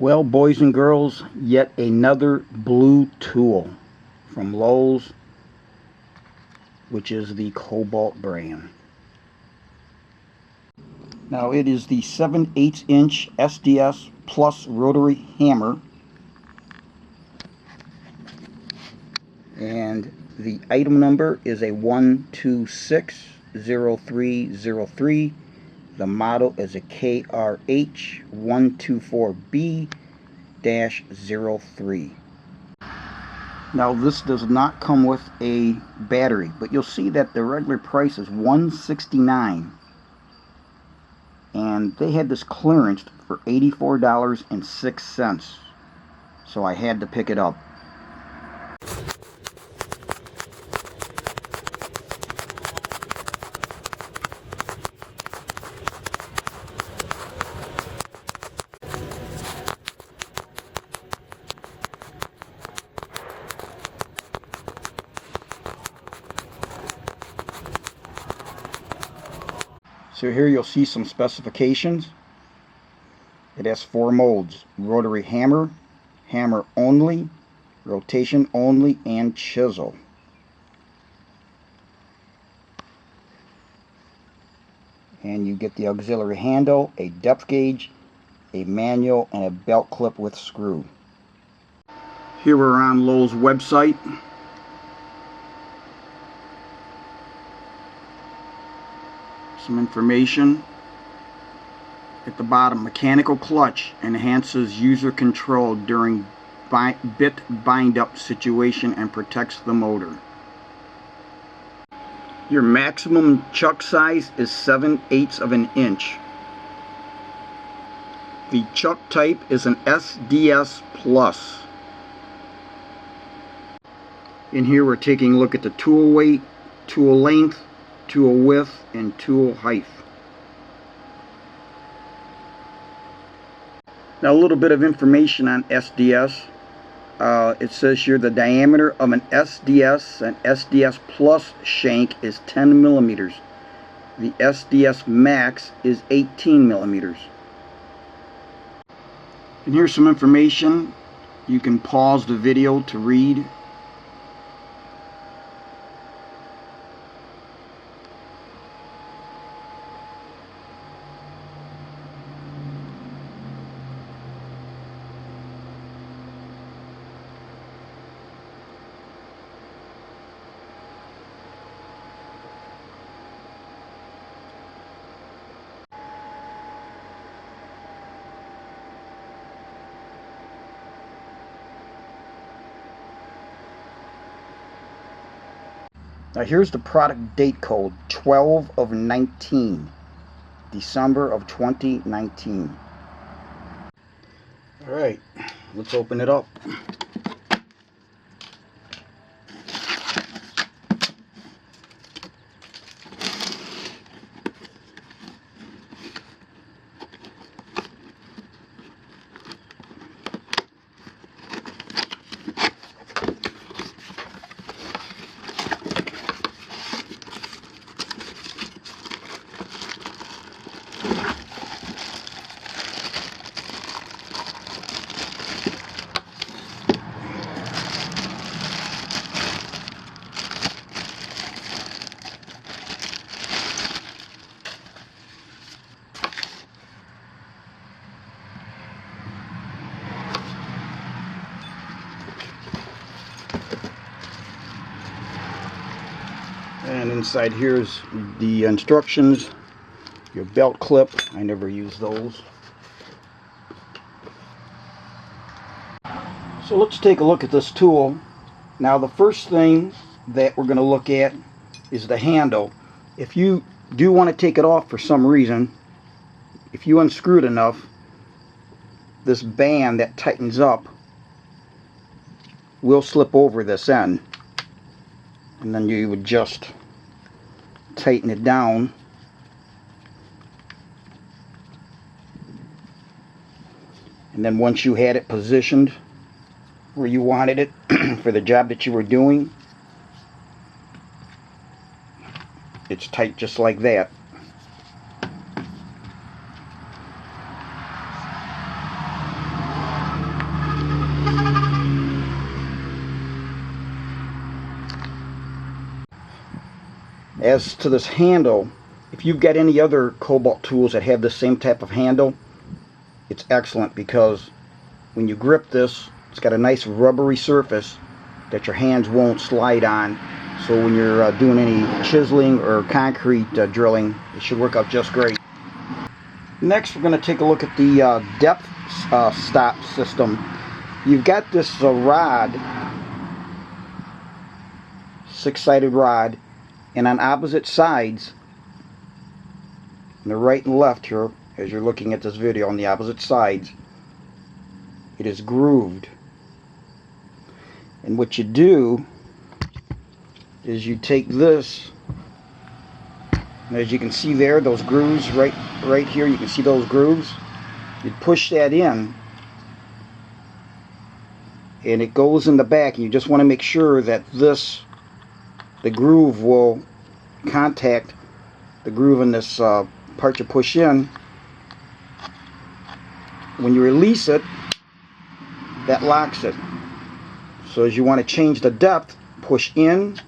Well, boys and girls, yet another blue tool from Lowe's, which is the Kobalt brand. Now it is the 7/8 inch SDS Plus rotary hammer, and the item number is a 1260303. The model is a KRH 124B-03. Now this does not come with a battery, but you'll see that the regular price is $169, and they had this clearanced for $84.06, so I had to pick it up. So here you'll see some specifications. It has 4 modes: rotary hammer, hammer only, rotation only, and chisel. And you get the auxiliary handle, a depth gauge, a manual, and a belt clip with screw. Here we're on Lowe's website. Some information at the bottom. Mechanical clutch enhances user control during bit bind-up situation and protects the motor. Your maximum chuck size is 7/8 of an inch. The chuck type is an SDS Plus. In here we're taking a look at the tool weight, tool length, tool width, and tool height. Now a little bit of information on SDS. It says here the diameter of an SDS and SDS Plus shank is 10 millimeters. The SDS Max is 18 millimeters. And here's some information. You can pause the video to read. Now here's the product date code, 12 of 19, December of 2019. Alright, let's open it up. And inside here's the instructions, your belt clip. I never use those. So let's take a look at this tool. Now the first thing that we're going to look at is the handle. If you do want to take it off for some reason, if you unscrew it enough, this band that tightens up will slip over this end, and then you would just tighten it down, and then once you had it positioned where you wanted it for the job that you were doing, it's tight just like that. as to this handle, if you've got any other Kobalt tools that have the same type of handle, it's excellent, because when you grip this, it's got a nice rubbery surface that your hands won't slide on. So when you're doing any chiseling or concrete drilling, it should work out just great. Next, we're going to take a look at the depth stop system. You've got this rod, 6-sided rod, and on opposite sides, on the right and left here, as you're looking at this video, on the opposite sides, it is grooved. And what you do is you take this, and as you can see there, those grooves right here, you can see those grooves. You push that in, and it goes in the back, and you just want to make sure that the groove will contact the groove in this part you push in. When you release it, that locks it. So as you want to change the depth, push in,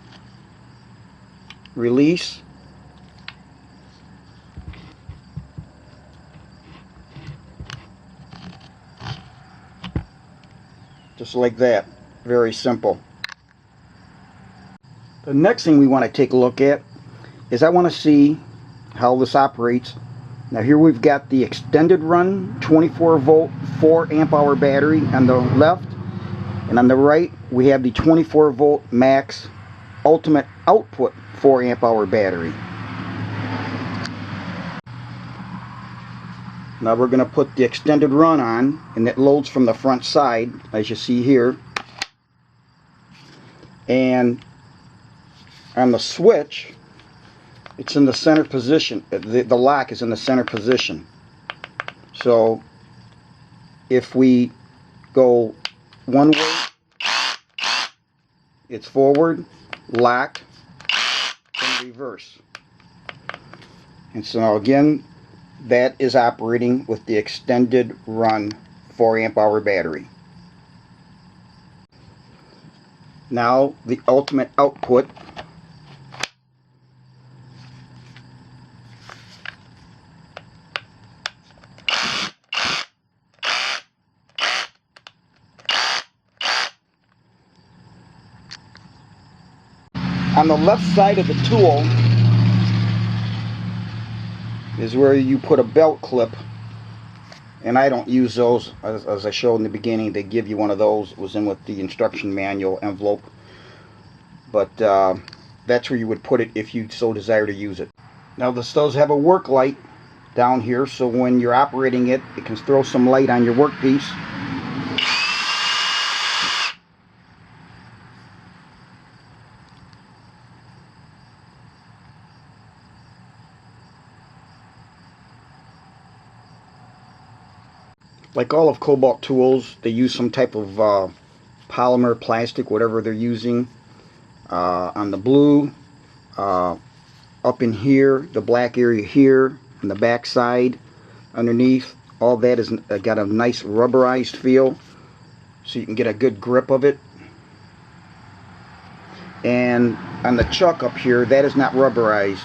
release, just like that. Very simple. The next thing we want to take a look at is I want to see how this operates. Now here we've got the extended run 24 volt 4 amp hour battery on the left, and on the right we have the 24 volt max ultimate output 4 amp hour battery. Now we're going to put the extended run on, and it loads from the front side, as you see here. And on the switch, it's in the center position. The lock is in the center position. So if we go one way, it's forward, locked, and reverse. And so now again, that is operating with the extended run 4 amp hour battery. Now the ultimate output. On the left side of the tool is where you put a belt clip, and I don't use those. As I showed in the beginning, they give you one of those. It was in with the instruction manual envelope, but that's where you would put it if you so desire to use it. Now this does have a work light down here, so when you're operating it, it can throw some light on your workpiece. Like all of Kobalt tools, they use some type of polymer, plastic, whatever they're using. On the blue, up in here, the black area here, on the back side, underneath, all that is got a nice rubberized feel, so you can get a good grip of it. And on the chuck up here, that is not rubberized,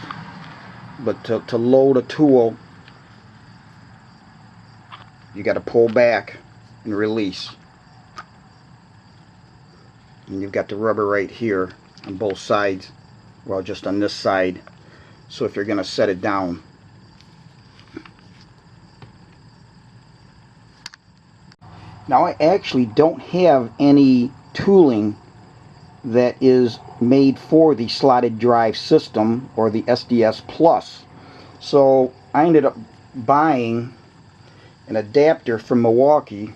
but to load a tool, you got to pull back and release. And you've got the rubber right here on both sides, well, just on this side, so if you're going to set it down. Now I actually don't have any tooling that is made for the slotted drive system or the SDS Plus, so I ended up buying an adapter from Milwaukee.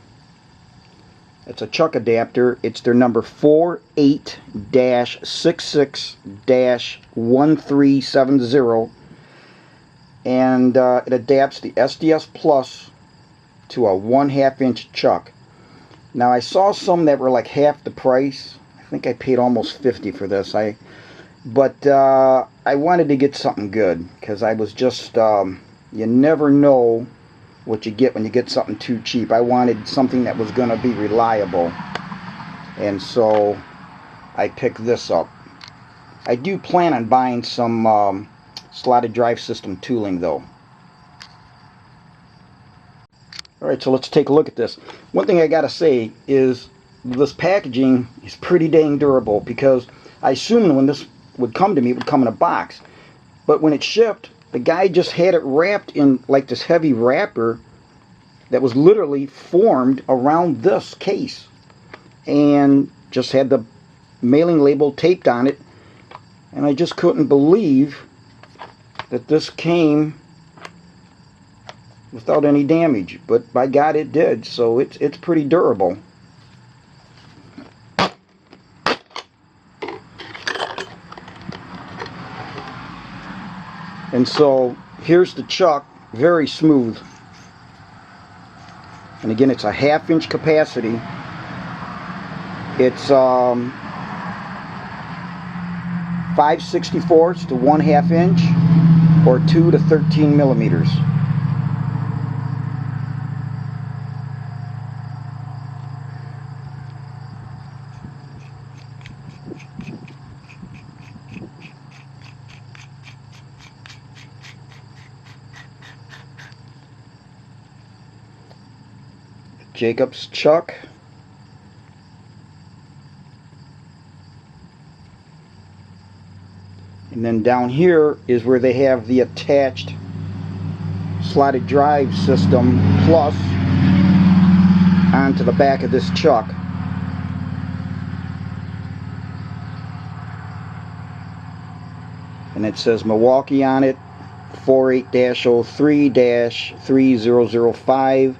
It's a chuck adapter. It's their number 48-66-1370, and it adapts the SDS Plus to a 1/2 inch chuck. Now I saw some that were like half the price. I think I paid almost $50 for this. But I wanted to get something good, because I was just you never know what you get when you get something too cheap. I wanted something that was going to be reliable, and so I picked this up. I do plan on buying some slotted drive system tooling though. Alright, so let's take a look at this. One thing I gotta say is this packaging is pretty dang durable, because I assumed when this would come to me, it would come in a box. But when it shipped, the guy just had it wrapped in like this heavy wrapper that was literally formed around this case, and just had the mailing label taped on it. And I just couldn't believe that this came without any damage, but by God it did. So it's pretty durable. And so here's the chuck, very smooth. And again, it's a 1/2 inch capacity. It's 5/64 to 1/2 inch, or 2 to 13 millimeters. Jacob's chuck. And then down here is where they have the attached slotted drive system plus onto the back of this chuck. And it says Milwaukee on it, 48-03-3005,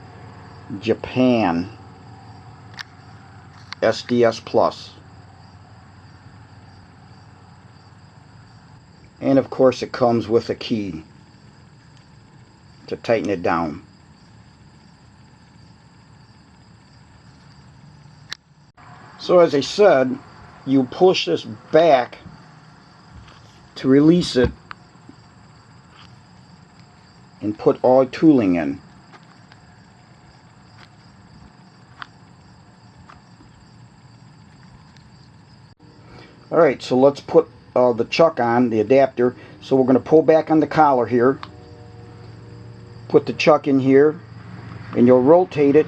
Japan, SDS Plus. And of course it comes with a key to tighten it down. So as I said, you push this back to release it and put all tooling in. Alright, so let's put the chuck on, the adapter. So we're going to pull back on the collar here, put the chuck in here, and you'll rotate it.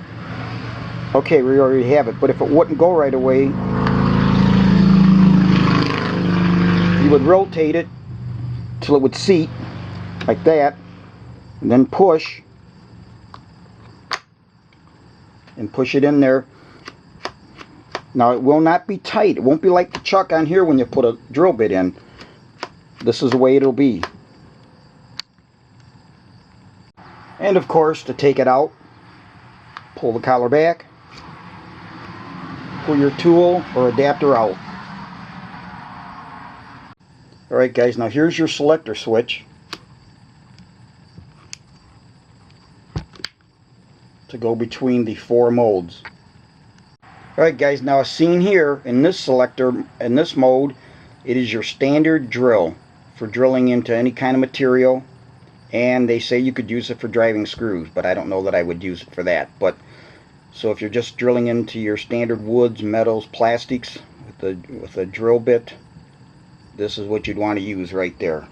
Okay, we already have it, but if it wouldn't go right away, you would rotate it till it would seat like that, and then push it in there. Now it will not be tight. It won't be like the chuck on here when you put a drill bit in. This is the way it'll be. And of course, to take it out, pull the collar back, pull your tool or adapter out. Alright guys, now here's your selector switch to go between the 4 molds. Alright guys, now as seen here in this selector, in this mode, it is your standard drill for drilling into any kind of material, and they say you could use it for driving screws, but I don't know that I would use it for that. But so if you're just drilling into your standard woods, metals, plastics with a drill bit, this is what you'd want to use right there.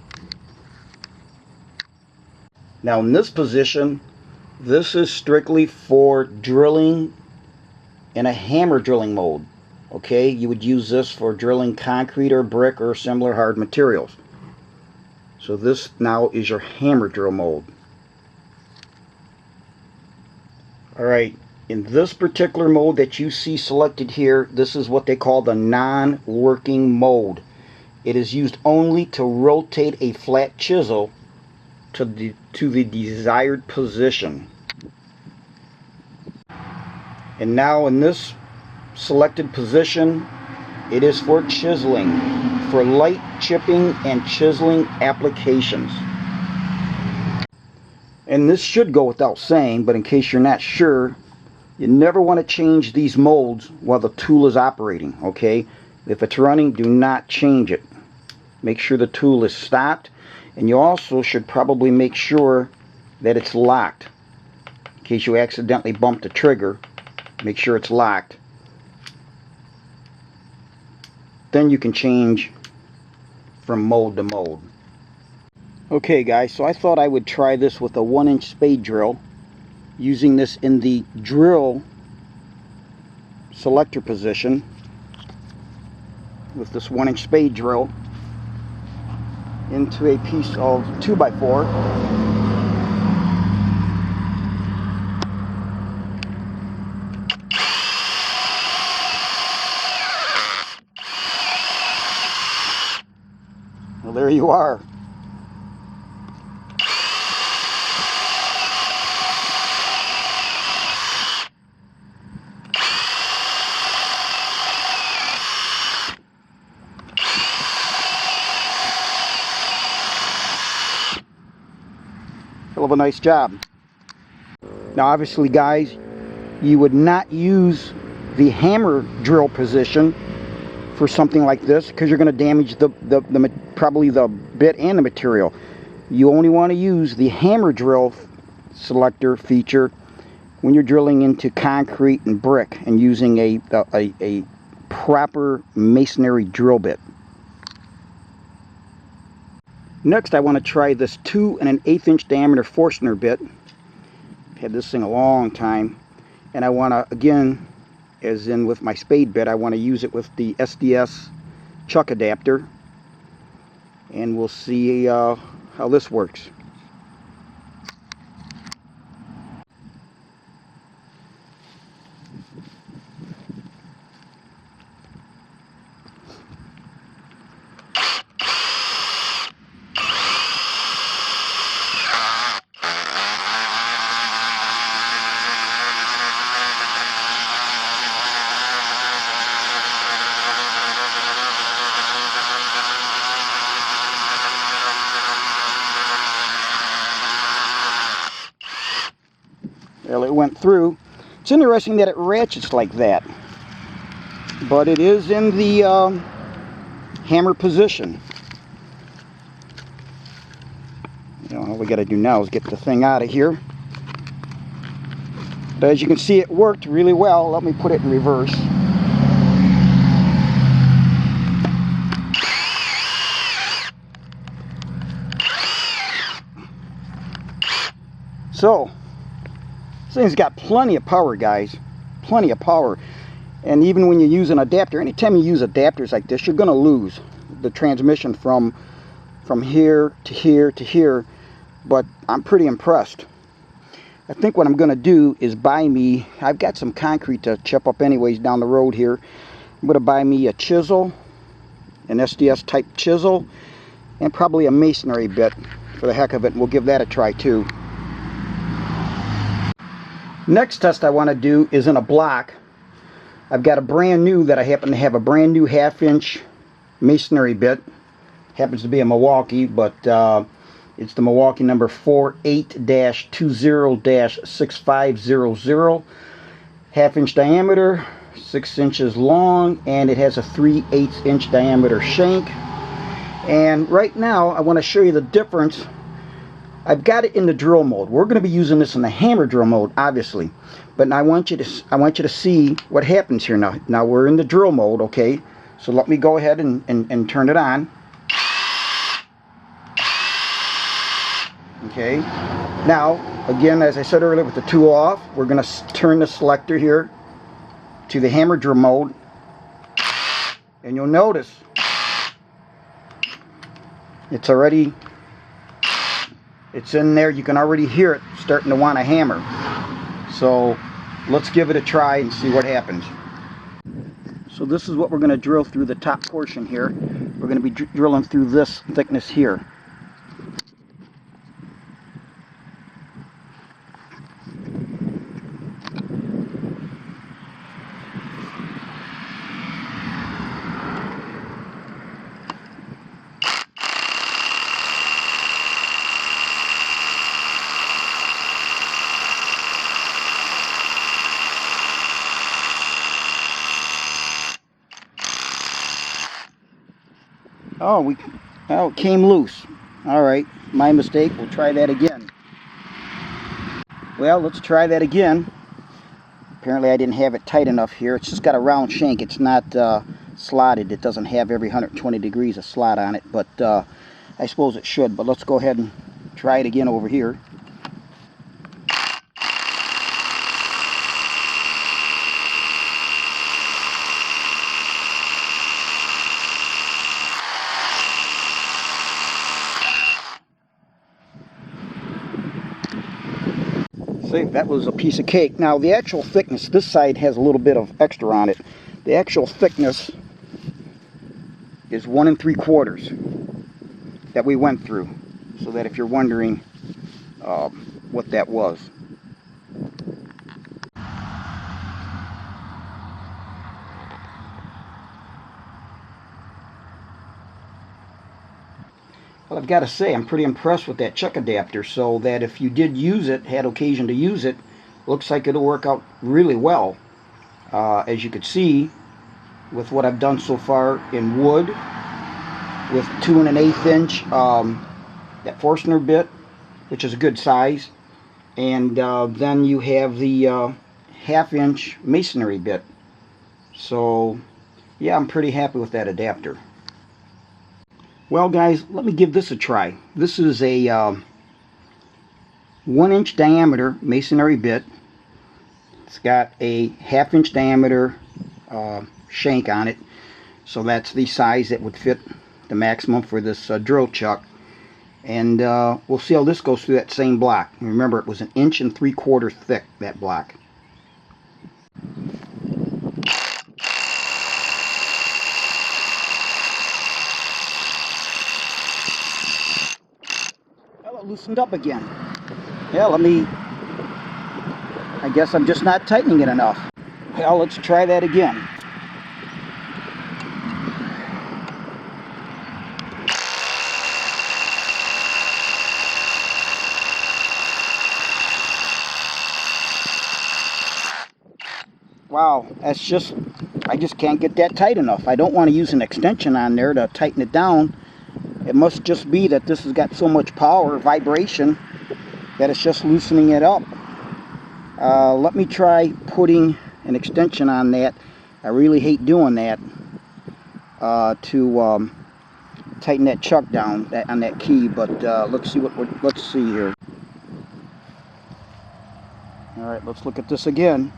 Now in this position, this is strictly for drilling in a hammer drilling mode. Okay, you would use this for drilling concrete or brick or similar hard materials. So this now is your hammer drill mode. Alright, in this particular mode that you see selected here, this is what they call the non-working mode. It is used only to rotate a flat chisel to the desired position. And now in this selected position, it is for chiseling, for light chipping and chiseling applications. And this should go without saying, but in case you're not sure, you never want to change these molds while the tool is operating, okay? If it's running, do not change it. Make sure the tool is stopped, and you also should probably make sure that it's locked. In case you accidentally bump the trigger, make sure it's locked. Then you can change from mold to mold. Okay guys, so I thought I would try this with a 1-inch spade drill, using this in the drill selector position with this 1-inch spade drill into a piece of 2x4. Well, there you are. Hell of a nice job. Now obviously guys, you would not use the hammer drill position for something like this because you're going to damage probably the bit and the material. You only want to use the hammer drill selector feature when you're drilling into concrete and brick and using a proper masonry drill bit. Next I want to try this 2 1/8" diameter Forstner bit. I've had this thing a long time, and I want to, again, as in with my spade bit, I want to use it with the SDS chuck adapter, and we'll see how this works. Well, it went through. It's interesting that it ratchets like that, but it is in the hammer position. All we got to do now is get the thing out of here. But as you can see, it worked really well. Let me put it in reverse. So this thing's got plenty of power, guys. Plenty of power. And even when you use an adapter, anytime you use adapters like this, you're going to lose the transmission from here to here to here. But I'm pretty impressed. I think what I'm going to do is buy me, I've got some concrete to chip up anyways down the road here. I'm going to buy me a chisel, an SDS type chisel, and probably a masonry bit for the heck of it. And we'll give that a try too. Next test I want to do is in a block. I've got a brand new that I happen to have a brand new 1/2" masonry bit. Happens to be a Milwaukee, but it's the Milwaukee number 48-20-6500. 1/2" diameter, 6 inches long, and it has a 3/8" diameter shank. And right now I want to show you the difference. I've got it in the drill mode. We're going to be using this in the hammer drill mode, obviously. But I want you to see what happens here now. Now we're in the drill mode, okay? So let me go ahead and turn it on. Okay. Now, again, as I said earlier, with the tool off, we're going to turn the selector here to the hammer drill mode. And you'll notice it's in there. You can already hear it starting to want to hammer. So let's give it a try and see what happens. So this is what we're going to drill through the top portion here. We're going to be drilling through this thickness here. Oh, it came loose. Alright, my mistake. We'll try that again. Well, let's try that again. Apparently I didn't have it tight enough here. It's just got a round shank. It's not slotted. It doesn't have every 120 degrees a slot on it, but I suppose it should. But let's go ahead and try it again over here. See, that was a piece of cake. Now the actual thickness, this side has a little bit of extra on it. The actual thickness is 1 3/4 that we went through, so that if you're wondering what that was. Well, I've got to say, I'm pretty impressed with that chuck adapter, so that if you did use it, had occasion to use it, looks like it'll work out really well. As you could see, with what I've done so far in wood, with 2 1/8 inch, that Forstner bit, which is a good size, and then you have the 1/2 inch Masonry bit. So, yeah, I'm pretty happy with that adapter. Well, guys, let me give this a try. This is a 1 inch diameter masonry bit. It's got a 1/2 inch diameter shank on it, so that's the size that would fit the maximum for this drill chuck. And we'll see how this goes through that same block. Remember, it was 1 3/4 inches thick, that block. Well, it loosened up again. Yeah, I guess I'm just not tightening it enough. Well, let's try that again. Wow, I just can't get that tight enough. I don't want to use an extension on there to tighten it down. It must just be that this has got so much power, vibration, that it's just loosening it up. Let me try putting an extension on that. I really hate doing that to tighten that chuck down on that key, but let's see here. All right, let's look at this again.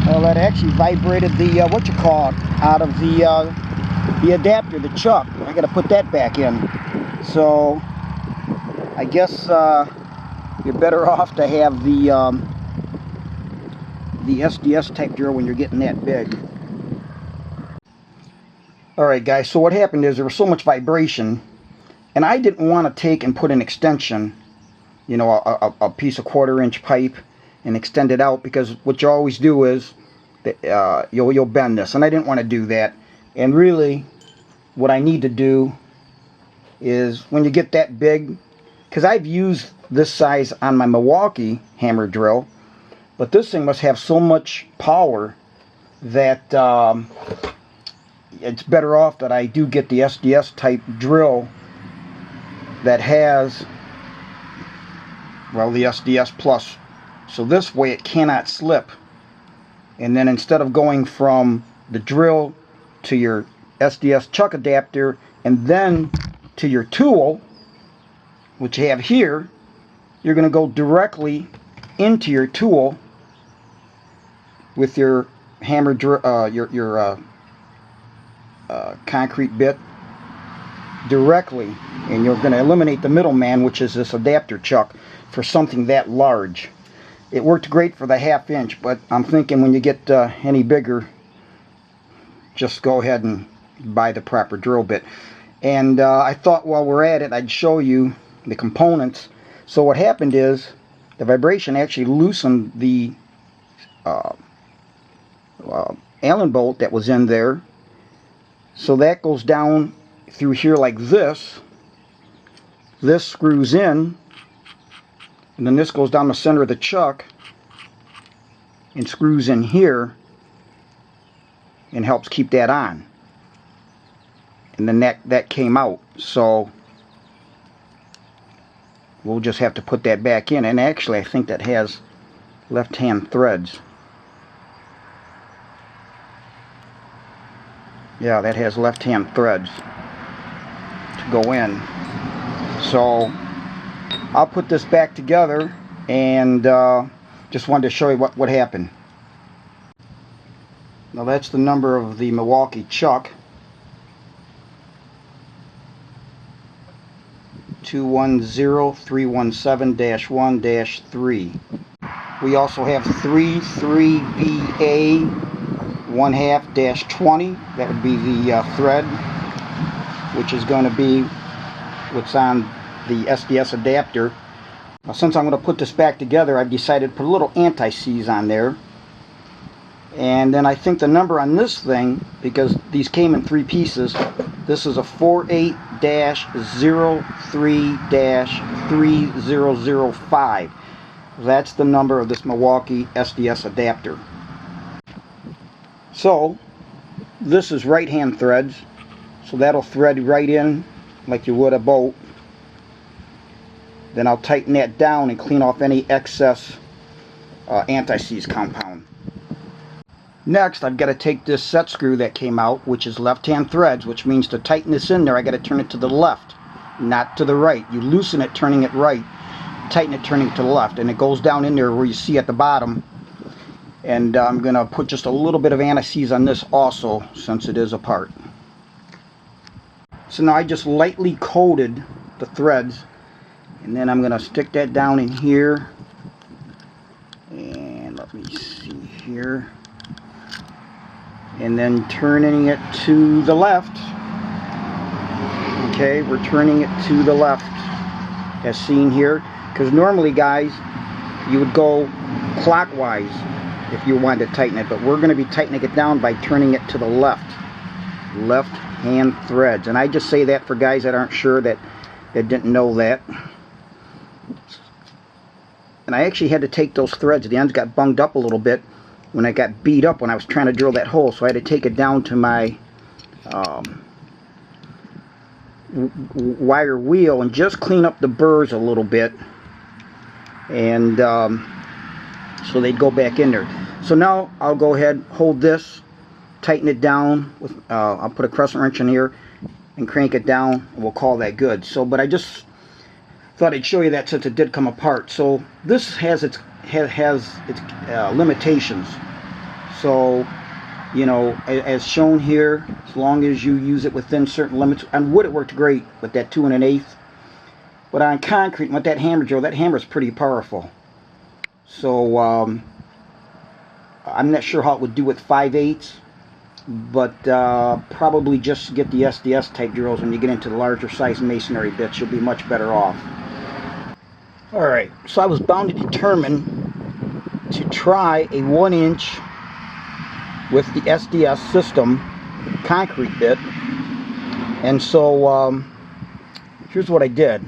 Well, that actually vibrated the out of the adapter, the chuck. I got to put that back in. So I guess you're better off to have the SDS type drill when you're getting that big. Alright guys, so what happened is there was so much vibration, and I didn't want to take and put an extension, you know, a piece of 1/4 inch pipe and extend it out, because what you always do is that, you'll bend this, and I didn't want to do that. And really what I need to do is, when you get that big, because I've used this size on my Milwaukee hammer drill, but this thing must have so much power that it's better off that I do get the SDS type drill that has, well, the SDS Plus, so this way it cannot slip. And then instead of going from the drill to your SDS chuck adapter and then to your tool, which you have here, you're going to go directly into your tool with your hammer your concrete bit directly, and you're going to eliminate the middleman, which is this adapter chuck, for something that large. It worked great for the 1/2 inch, but I'm thinking when you get any bigger, just go ahead and buy the proper drill bit. And I thought while we're at it, I'd show you the components. So what happened is the vibration actually loosened the Allen bolt that was in there. So that goes down through here like this. This screws in And then this goes down the center of the chuck and screws in here and helps keep that on. And then that came out. So we'll just have to put that back in. And actually I think that has left-hand threads. Yeah, that has left-hand threads to go in. So I'll put this back together, and just wanted to show you what happened. Now that's the number of the Milwaukee chuck. 210317-1-3. We also have 33BA 1/2-20. That would be the thread, which is going to be what's on the SDS adapter. Now, since I'm going to put this back together, I've decided to put a little anti-seize on there. And then I think the number on this thing, because these came in 3 pieces, this is a 48-03-3005. That's the number of this Milwaukee SDS adapter. So this is right-hand threads, so that'll thread right in like you would a bolt. Then I'll tighten that down and clean off any excess anti-seize compound. Next, I've got to take this set screw that came out, which is left-hand threads, which means to tighten this in there, I got to turn it to the left, not to the right. You loosen it turning it right, tighten it turning it to the left, and it goes down in there where you see at the bottom. And I'm going to put just a little bit of anti-seize on this also, since it is apart. So now I just lightly coated the threads, and then I'm going to stick that down in here. And let me see here. And then turning it to the left. Okay, we're turning it to the left, as seen here. Because normally, guys, you would go clockwise if you wanted to tighten it, but we're going to be tightening it down by turning it to the left. Left-hand threads. And I just say that for guys that aren't sure, that didn't know that. And I actually had to take those threads, the ends got bunged up a little bit when I got beat up when I was trying to drill that hole, so I had to take it down to my wire wheel and just clean up the burrs a little bit, and so they'd go back in there. So now I'll go ahead, hold this, tighten it down with I'll put a crescent wrench in here and crank it down, and we'll call that good. So, but I just thought I'd show you that since it did come apart. So this has its limitations. So, you know, as shown here, as long as you use it within certain limits. On wood it worked great with that 2 1/8, but on concrete with that hammer drill, that hammer is pretty powerful. So I'm not sure how it would do with 5/8, but probably just get the SDS type drills. When you get into the larger size masonry bits, you'll be much better off. Alright, so I was bound to determine to try a 1-inch with the SDS system concrete bit. And so here's what I did.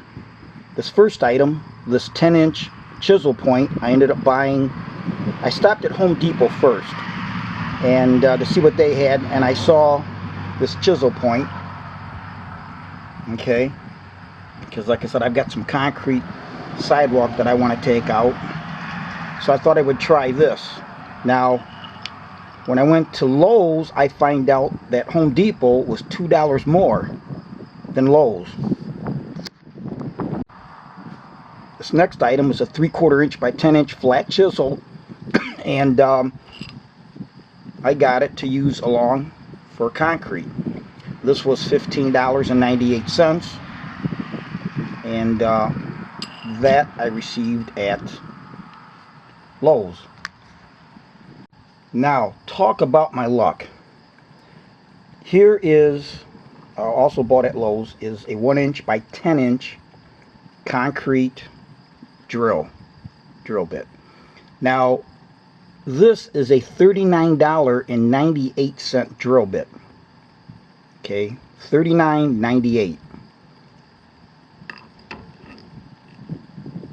This first item, this 10-inch chisel point, I ended up buying. I stopped at Home Depot first and to see what they had, and I saw this chisel point. Okay, because like I said, I've got some concrete sidewalk that I want to take out, so I thought I would try this. Now when I went to Lowe's, I find out that Home Depot was $2 more than Lowe's. This next item is a 3/4 inch by 10-inch flat chisel, and I got it to use along for concrete. This was $15.98, and that I received at Lowe's. Now, talk about my luck. Here is, also bought at Lowe's, is a 1-inch by 10-inch concrete drill bit. Now, this is a $39.98 drill bit. Okay, $39.98.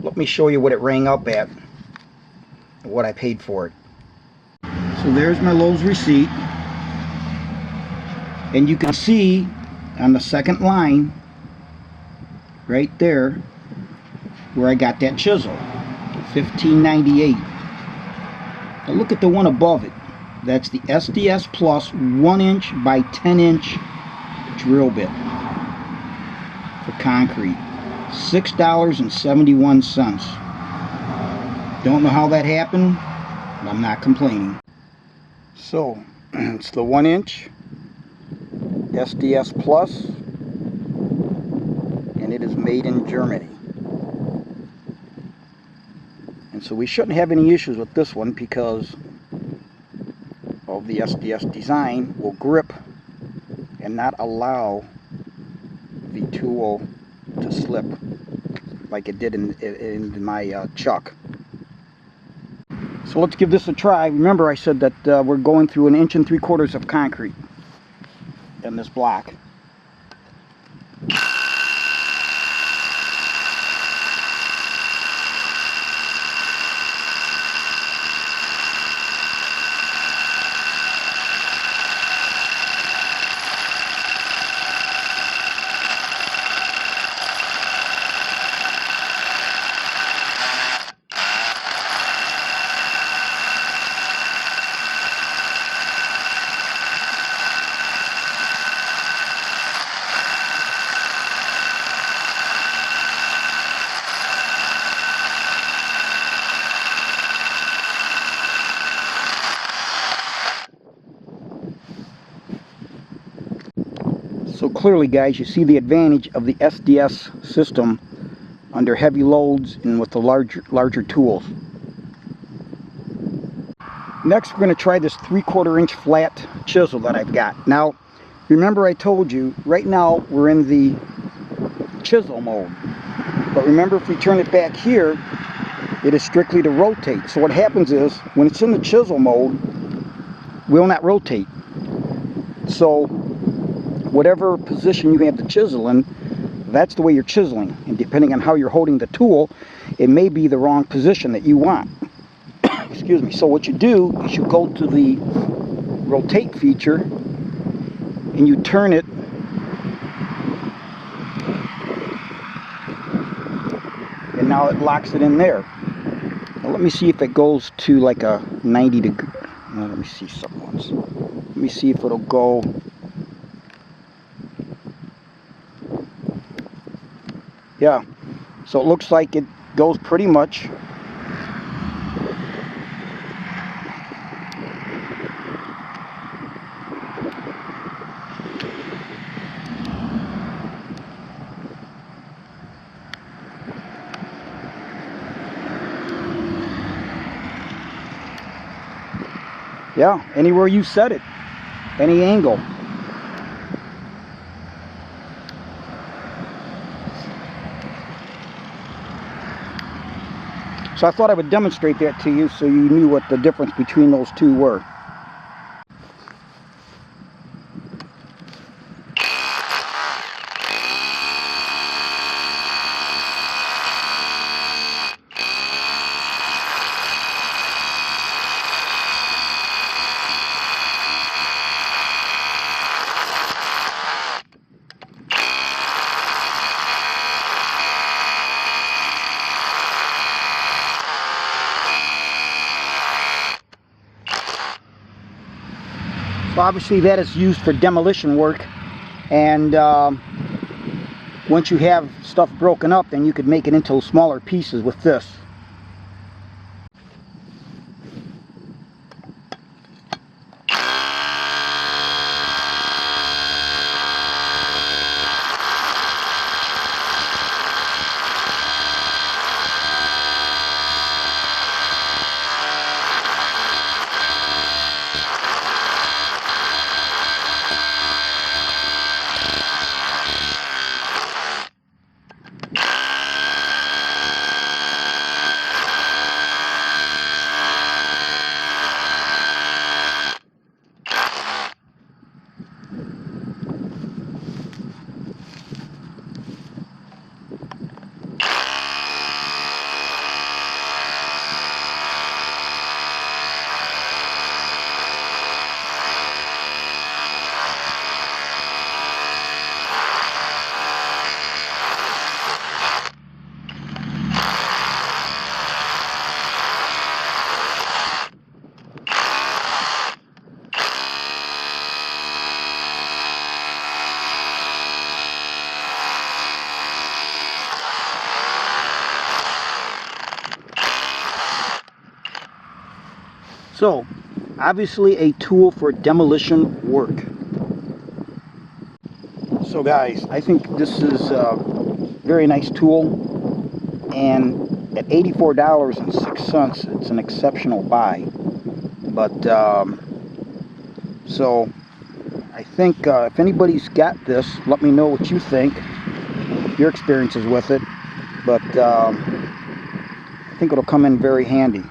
let me show you what it rang up at, what I paid for it. So there's my Lowe's receipt, and you can see on the second line right there where I got that chisel, $15.98. Now look at the one above it. That's the SDS Plus 1" by 10" drill bit for concrete. $6.71. Don't know how that happened, but I'm not complaining. So it's the 1" SDS Plus, and it is made in Germany. And so we shouldn't have any issues with this one because of the SDS design will grip and not allow the tool to slip like it did in my chuck. So let's give this a try. Remember I said that we're going through 1 3/4 inches of concrete in this block. So clearly, guys, you see the advantage of the SDS system under heavy loads and with the larger tools. Next, we're going to try this 3/4 inch flat chisel that I've got. Now, remember I told you, right now we're in the chisel mode. But remember, if we turn it back here, it is strictly to rotate. So what happens is, when it's in the chisel mode, will not rotate. So whatever position you have the chisel in, that's the way you're chiseling. And depending on how you're holding the tool, it may be the wrong position that you want. Excuse me. So what you do is you go to the rotate feature and you turn it and now it locks it in there. Now let me see if it goes to like a 90 degree. Let me see something once. Let me see if it'll go. Yeah, so it looks like it goes pretty much. Yeah, anywhere you set it, any angle. So I thought I would demonstrate that to you so you knew what the difference between those two were. So obviously that is used for demolition work, and once you have stuff broken up, then you could make it into smaller pieces with this. So, obviously a tool for demolition work. So guys, I think this is a very nice tool, and at $84.06 it's an exceptional buy. But so I think if anybody's got this, let me know what you think, your experiences with it. But I think it'll come in very handy.